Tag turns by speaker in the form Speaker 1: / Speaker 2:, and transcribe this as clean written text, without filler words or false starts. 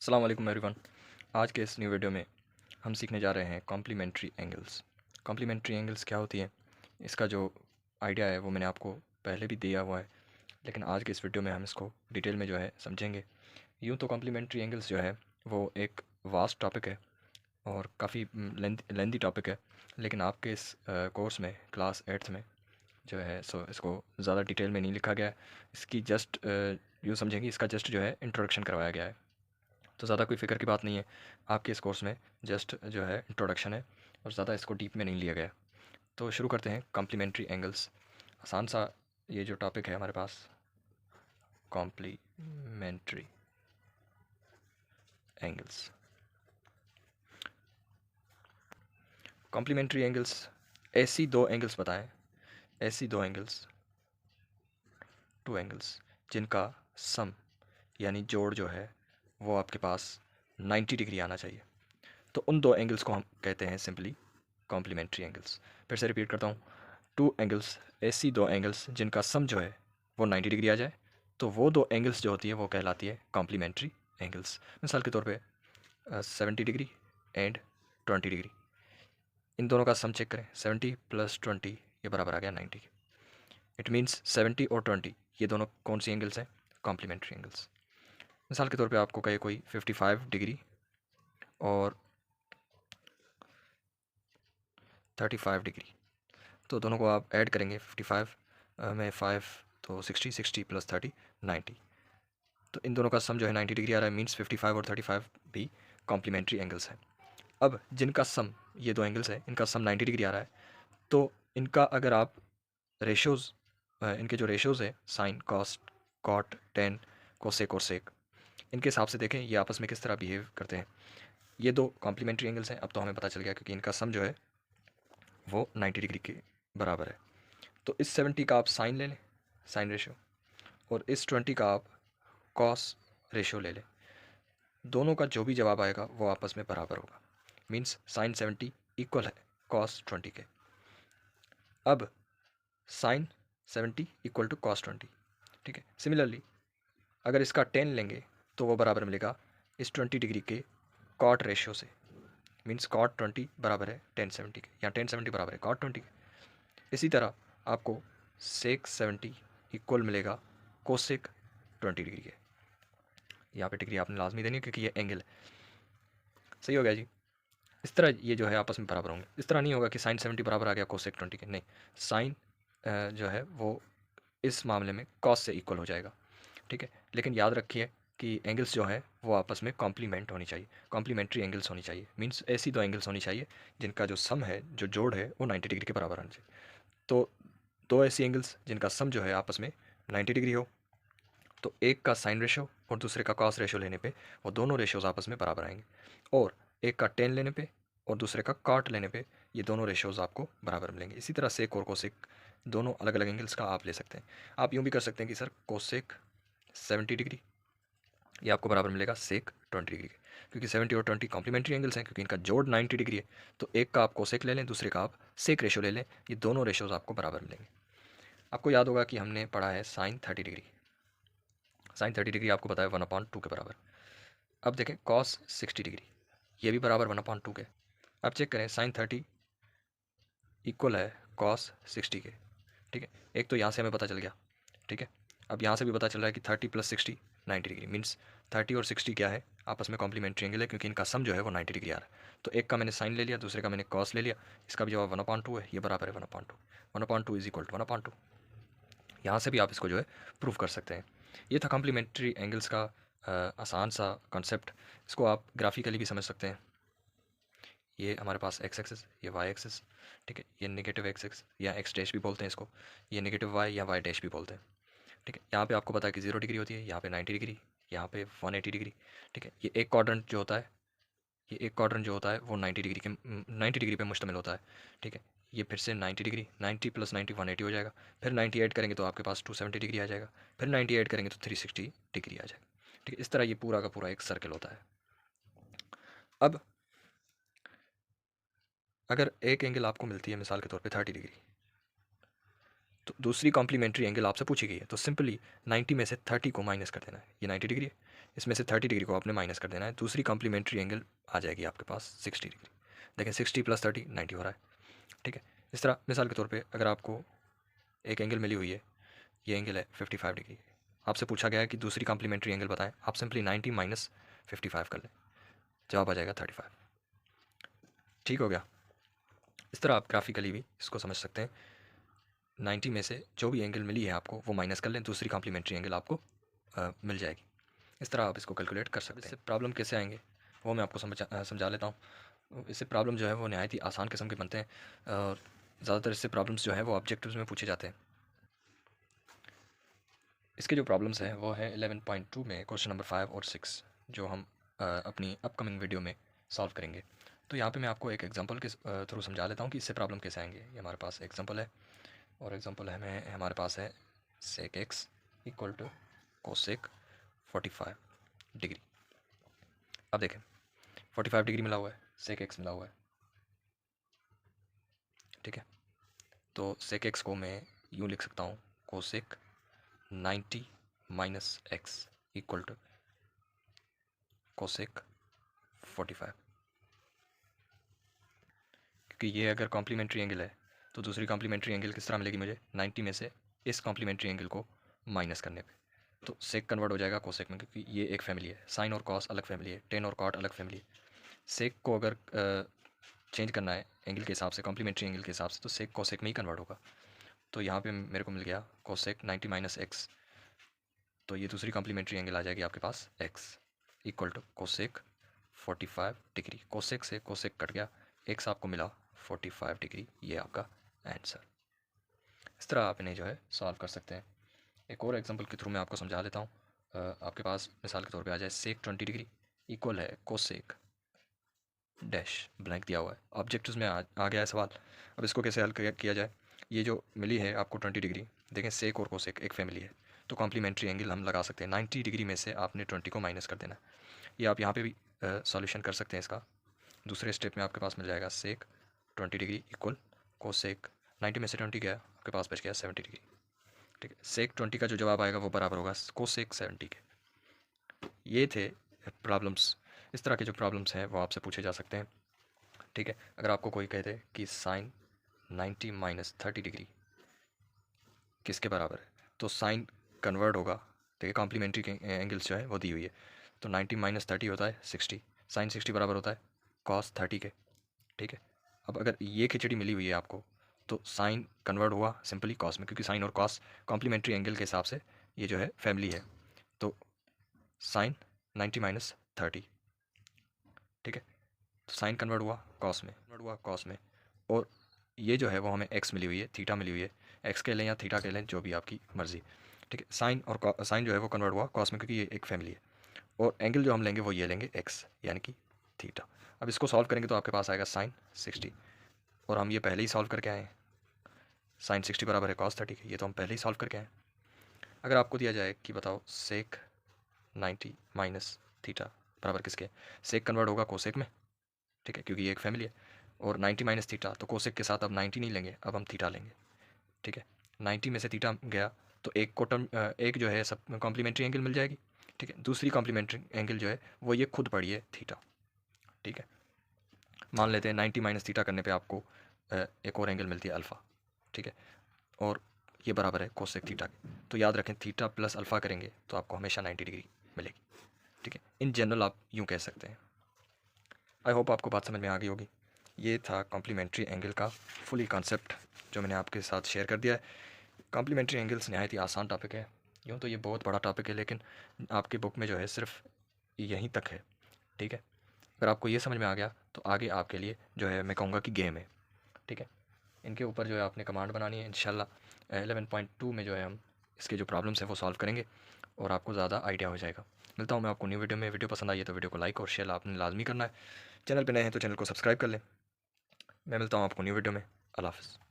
Speaker 1: अस्सलाम वालेकुम एवरीवन। आज के इस न्यू वीडियो में हम सीखने जा रहे हैं कॉम्प्लीमेंट्री एंगल्स। कॉम्प्लीमेंट्री एंगल्स क्या होती हैं, इसका जो आइडिया है वो मैंने आपको पहले भी दिया हुआ है, लेकिन आज के इस वीडियो में हम इसको डिटेल में जो है समझेंगे। यूँ तो कॉम्प्लीमेंट्री एंगल्स जो है वो एक वास्ट टॉपिक है और काफ़ी लेंदी टॉपिक है, लेकिन आपके इस कोर्स में क्लास 8th में जो है सो इसको ज़्यादा डिटेल में नहीं लिखा गया है। इसकी जस्ट यूँ समझेंगे, इसका जस्ट जो है इंट्रोडक्शन करवाया गया है, तो ज़्यादा कोई फ़िक्र की बात नहीं है। आपके इस कोर्स में जस्ट जो है इंट्रोडक्शन है और ज़्यादा इसको डीप में नहीं लिया गया। तो शुरू करते हैं कॉम्प्लीमेंट्री एंगल्स। आसान सा ये जो टॉपिक है हमारे पास, कॉम्प्लीमेंट्री एंगल्स। कॉम्प्लीमेंट्री एंगल्स ऐसी दो एंगल्स बताएं, ऐसी दो एंगल्स, टू एंगल्स जिनका सम यानी जोड़ जो है वो आपके पास 90 डिग्री आना चाहिए। तो उन दो एंगल्स को हम कहते हैं सिंपली कॉम्प्लीमेंट्री एंगल्स। फिर से रिपीट करता हूँ, टू एंगल्स, ऐसी दो एंगल्स जिनका सम जो है वो 90 डिग्री आ जाए, तो वो दो एंगल्स जो होती है वो कहलाती है कॉम्प्लीमेंट्री एंगल्स। मिसाल के तौर पे 70 डिग्री एंड 20 डिग्री, इन दोनों का सम चेक करें, 70 + 20 ये बराबर आ गया 90 के। इट मीन्स 70 और 20 ये दोनों कौन सी एंगल्स हैं? Complementary angles. मिसाल के तौर पे आपको कहे कोई 55 डिग्री और 35 डिग्री, तो दोनों को आप ऐड करेंगे, 55 में 5 तो 60, 60 + 30 90, तो इन दोनों का सम जो है 90 डिग्री आ रहा है। मीन्स 55 और 35 भी कॉम्प्लीमेंट्री एंगल्स हैं। अब जिनका सम, ये दो एंगल्स हैं, इनका सम 90 डिग्री आ रहा है, तो इनका अगर आप रेशोज़, इनके जो रेशोज़ है sine, cos, cot, tan, cosec और सेक, इनके हिसाब से देखें ये आपस में किस तरह बिहेव करते हैं। ये दो कॉम्प्लीमेंट्री एंगल्स हैं, अब तो हमें पता चल गया क्योंकि इनका सम जो है वो 90 डिग्री के बराबर है। तो इस 70 का आप साइन ले लें, साइन रेशो, और इस 20 का आप कॉस रेशो ले लें। दोनों का जो भी जवाब आएगा वो आपस में बराबर होगा। मीन्स साइन 70 इक्वल है कॉस 20 के। अब साइन 70 इक्वल टू कॉस 20, ठीक है। सिमिलरली अगर इसका 10 लेंगे तो वो बराबर मिलेगा इस 20 डिग्री के कॉट रेशियो से। मीन्स कॉट 20 बराबर है 1070 के, या 1070 बराबर है कॉट 20 के। इसी तरह आपको सेक 70 इक्वल मिलेगा कोसेक 20 डिग्री के। यहाँ पे डिग्री आपने लाजमी देनी है क्योंकि ये एंगल है। सही हो गया जी। इस तरह ये जो है आपस में बराबर होंगे। इस तरह नहीं होगा कि साइन 70 बराबर आ गया कोसेक 20 के, नहीं। साइन जो है वो इस मामले में कॉस से इक्वल हो जाएगा, ठीक है। लेकिन याद रखिए कि एंगल्स जो है वो आपस में कॉम्प्लीमेंट होनी चाहिए, कॉम्प्लीमेंट्री एंगल्स होनी चाहिए। मीन्स ऐसी दो एंगल्स होनी चाहिए जिनका जो सम है, जो जोड़ है, वो 90 डिग्री के बराबर होना चाहिए। तो दो ऐसी एंगल्स जिनका सम जो है आपस में 90 डिग्री हो, तो एक का साइन रेशो और दूसरे का कॉस रेशो लेने पे वो दोनों रेशोज़ आपस में बराबर आएंगे, और एक का टेन लेने पे और दूसरे का कॉट लेने पे ये दोनों रेशोज़ आपको बराबर मिलेंगे। इसी तरह सेक और कोसेक दोनों अलग अलग एंगल्स का आप ले सकते हैं। आप यूँ भी कर सकते हैं कि सर कोसेक 70 डिग्री ये आपको बराबर मिलेगा सेक 20 डिग्री के, क्योंकि 70 और 20 कॉम्प्लीमेंट्री एंगल्स हैं, क्योंकि इनका जोड़ 90 डिग्री है। तो एक का आप कोसेक ले लें, दूसरे का आप सेक रेशो ले लें, ये दोनों रेशोज़ आपको बराबर मिलेंगे। आपको याद होगा कि हमने पढ़ा है साइन 30 डिग्री। साइन 30 डिग्री आपको पता है 1/2 के बराबर। अब देखें कॉस 60 डिग्री, ये भी बराबर 1/2 के। अब चेक करें साइन 30 इक्वल है कॉस 60 के, ठीक है। एक तो यहाँ से हमें पता चल गया, ठीक है। अब यहाँ से भी पता चल रहा है कि 30 + 60 90 डिग्री। मीन्स 30 और 60 क्या है? आपस में कॉम्प्लीमेंट्री एंगल है, क्योंकि इनका सम जो है वो 90 डिग्री आ रहा है। तो एक का मैंने साइन ले लिया, दूसरे का मैंने कॉस ले लिया, इसका भी जवाब 1/2 है, ये बराबर है 1/2। 1/2 इज इक्वल टू 1/2। यहाँ से भी आप इसको जो है प्रूव कर सकते हैं। ये था कॉम्प्लीमेंट्री एंगल्स का आसान सा कॉन्सेप्ट। इसको आप ग्राफिकली भी समझ सकते हैं। ये हमारे पास एक्स एक्सिस, ये वाई एक्सिस, ठीक है। ये नेगेटिव एक्स एक्स या एक्स डैश भी बोलते हैं इसको, ये नेगेटिव वाई या वाई डैश भी बोलते हैं, ठीक है। यहाँ पे आपको पता है कि 0 डिग्री होती है, यहाँ पे 90 डिग्री, यहाँ पे 180 डिग्री, ठीक है। ये एक क्वाड्रेंट जो होता है, ये एक क्वाड्रेंट जो होता है वो 90 डिग्री के 90 डिग्री पे मुश्तमिल होता है, ठीक है। ये फिर से 90 डिग्री, 90 + 90 180 हो जाएगा। फिर 90 ऐड करेंगे तो आपके पास 270 डिग्री आ जाएगा। फिर 90 ऐड करेंगे तो 360 डिग्री आ जाएगा, ठीक है। इस तरह ये पूरा का पूरा एक सर्कल होता है। अब अगर एक एंगल आपको मिलती है मिसाल के तौर पे 30 डिग्री, तो दूसरी कॉम्प्लीमेंट्री एंगल आपसे पूछी गई है, तो सिंपली 90 में से 30 को माइनस कर देना है। ये 90 डिग्री है, इसमें से 30 डिग्री को आपने माइनस कर देना है। दूसरी कॉम्प्लीमेंट्री एंगल आ जाएगी आपके पास 60 डिग्री। देखें 60 + 30 90 हो रहा है, ठीक है। इस तरह मिसाल के तौर पे अगर आपको एक एंगल मिली हुई है, ये एंगल है 55 डिग्री, आपसे पूछा गया है कि दूसरी कॉम्प्लीमेंट्री एंगल बताएं, आप सिंपली 90 माइनस 55 कर लें, जवाब आ जाएगा 35। ठीक हो गया। इस तरह आप ग्राफिकली भी इसको समझ सकते हैं। 90 में से जो भी एंगल मिली है आपको वो माइनस कर लें, दूसरी कॉम्प्लीमेंट्री एंगल आपको मिल जाएगी। इस तरह आप इसको कैलकुलेट कर सकते हैं। इससे प्रॉब्लम कैसे आएंगे वो मैं आपको समझा लेता हूँ। इससे प्रॉब्लम जो है वो नहायत ही आसान किस्म के बनते हैं, और ज़्यादातर इससे प्रॉब्लम्स जो है वो ऑब्जेक्टिव्स में पूछे जाते हैं। इसके जो प्रॉब्लम्स हैं वो है 11.2 में क्वेश्चन नंबर 5 और 6, जो हम अपनी अपकमिंग वीडियो में सॉल्व करेंगे। तो यहाँ पे मैं आपको एक एग्जांपल के थ्रू समझा लेता हूँ कि इससे प्रॉब्लम कैसे आएंगे। ये हमारे पास एग्जांपल है, और एग्जांपल हमारे पास है sec x equal to cosec 45 degree. अब देखें 45 डिग्री मिला हुआ है, sec x मिला हुआ है, ठीक है। तो sec x को मैं यूँ लिख सकता हूँ cosec 90 minus x equal to cosec 45, क्योंकि ये अगर कॉम्प्लीमेंट्री एंगल है तो दूसरी कॉम्प्लीमेंट्री एंगल किस तरह मिलेगी मुझे, 90 में से इस कॉम्प्लीमेंट्री एंगल को माइनस करने पे, तो सेक कन्वर्ट हो जाएगा कोसेक में, क्योंकि ये एक फैमिली है। साइन और कॉस अलग फैमिली है, टेन और कॉट अलग फैमिली है। सेक को अगर चेंज करना है एंगल के हिसाब से, कॉम्प्लीमेंट्री एंगल के हिसाब से, तो सेक कोसेक में ही कन्वर्ट होगा। तो यहाँ पे मेरे को मिल गया कोसेक 90 माइनस एक्स, तो ये दूसरी कॉम्प्लीमेंट्री एंगल आ जाएगी आपके पास x equal to cosec 45 degree. Cosec से कोसेक कट गया, एक्स आपको मिला 45 डिग्री, ये आपका आंसर। इस तरह आप इन्हें जो है सॉल्व कर सकते हैं। एक और एग्जांपल के थ्रू मैं आपको समझा देता हूँ। आपके पास मिसाल के तौर पे आ जाए सेक 20 डिग्री इक्वल है कोसेक डैश ब्लैंक दिया हुआ है। ऑब्जेक्टिव्स में आ गया है सवाल। अब इसको कैसे हल किया जाए। ये जो मिली है आपको 20 डिग्री, देखें सेक और कोसेक एक फैमिली है, तो कॉम्प्लीमेंट्री एंगल हम लगा सकते हैं। 90 डिग्री में से आपने 20 को माइनस कर देना। ये आप यहाँ पे भी सॉल्यूशन कर सकते हैं इसका। दूसरे स्टेप में आपके पास मिल जाएगा सेक 20 डिग्री इक्वल कोसेक 90 में से 20 गया, आपके पास बच गया 70 डिग्री, ठीक है। सेक 20 का जो जवाब आएगा वो बराबर होगा कोसेक 70 के। ये थे प्रॉब्लम्स। इस तरह के जो प्रॉब्लम्स हैं वो आपसे पूछे जा सकते हैं, ठीक है। अगर आपको कोई कह दे कि साइन 90 माइनस 30 डिग्री किसके बराबर है, तो साइन कन्वर्ट होगा, ठीक है। कॉम्प्लीमेंट्री एंगल्स जो है वो दी हुई है, तो 90 माइनस 30 होता है 60, साइन 60 बराबर होता है कॉस 30 के, ठीक है। अब अगर ये खिचड़ी मिली हुई है आपको, तो साइन कन्वर्ट हुआ सिंपली कॉस में, क्योंकि साइन और कॉस कॉम्प्लीमेंट्री एंगल के हिसाब से ये जो है फैमिली है। तो साइन 90 माइनस 30, ठीक है। तो साइन कन्वर्ट हुआ कॉस में, और ये जो है वो हमें एक्स मिली हुई है, थीटा मिली हुई है। एक्स के लें या थीटा के लें, जो भी आपकी मर्ज़ी, ठीक है। साइन और साइन जो है वो कन्वर्ट हुआ कॉस में, क्योंकि ये एक फैमिली है। और एंगल जो हम लेंगे वो ये लेंगे एक्स, यानी कि थीटा। अब इसको सॉल्व करेंगे तो आपके पास आएगा साइन 60, और हम ये पहले ही सॉल्व करके आए हैं। साइन 60 बराबर है कॉस 30 के, ये तो हम पहले ही सॉल्व करके आए हैं। अगर आपको दिया जाए कि बताओ सेक 90 माइनस थीटा बराबर किसके, सेक कन्वर्ट होगा कोसेक में, ठीक है, क्योंकि ये एक फैमिली है। और 90 माइनस थीटा, तो कोसेक के साथ अब 90 नहीं लेंगे, अब हम थीटा लेंगे, ठीक है। 90 में से थीटा गया तो एक को टर्म एक जो है सब कॉम्प्लीमेंट्री एंगल मिल जाएगी, ठीक है। दूसरी कॉम्प्लीमेंट्री एंगल जो है वो ये खुद पड़ी है थीटा, ठीक है। मान लेते हैं 90 माइनस थीटा करने पे आपको एक और एंगल मिलती है अल्फ़ा, ठीक है। और ये बराबर है कोसेक थीटा के। तो याद रखें थीटा प्लस अल्फ़ा करेंगे तो आपको हमेशा 90 डिग्री मिलेगी, ठीक है। इन जनरल आप यूँ कह सकते हैं। आई होप आपको बात समझ में आ गई होगी। ये था कॉम्प्लीमेंट्री एंगल का फुली कॉन्सेप्ट जो मैंने आपके साथ शेयर कर दिया है। कॉम्प्लीमेंट्री एंगल्स नहायत ही आसान टॉपिक है, यूँ तो ये बहुत बड़ा टॉपिक है, लेकिन आपकी बुक में जो है सिर्फ यहीं तक है, ठीक है। अगर आपको ये समझ में आ गया तो आगे आपके लिए जो है मैं कहूँगा कि गेम है, ठीक है। इनके ऊपर जो है आपने कमांड बनानी है। इंशाल्लाह 11.2 में जो है हम इसके जो प्रॉब्लम्स हैं वो सॉल्व करेंगे, और आपको ज़्यादा आइडिया हो जाएगा। मिलता हूँ मैं आपको न्यू वीडियो में। वीडियो पसंद आई है तो वीडियो को लाइक और शेयर आपने लाजमी करना है। चैनल पे नए हैं तो चैनल को सब्सक्राइब कर लें। मैं मिलता हूँ आपको न्यू वीडियो में। अल्लाह हाफ़िज़।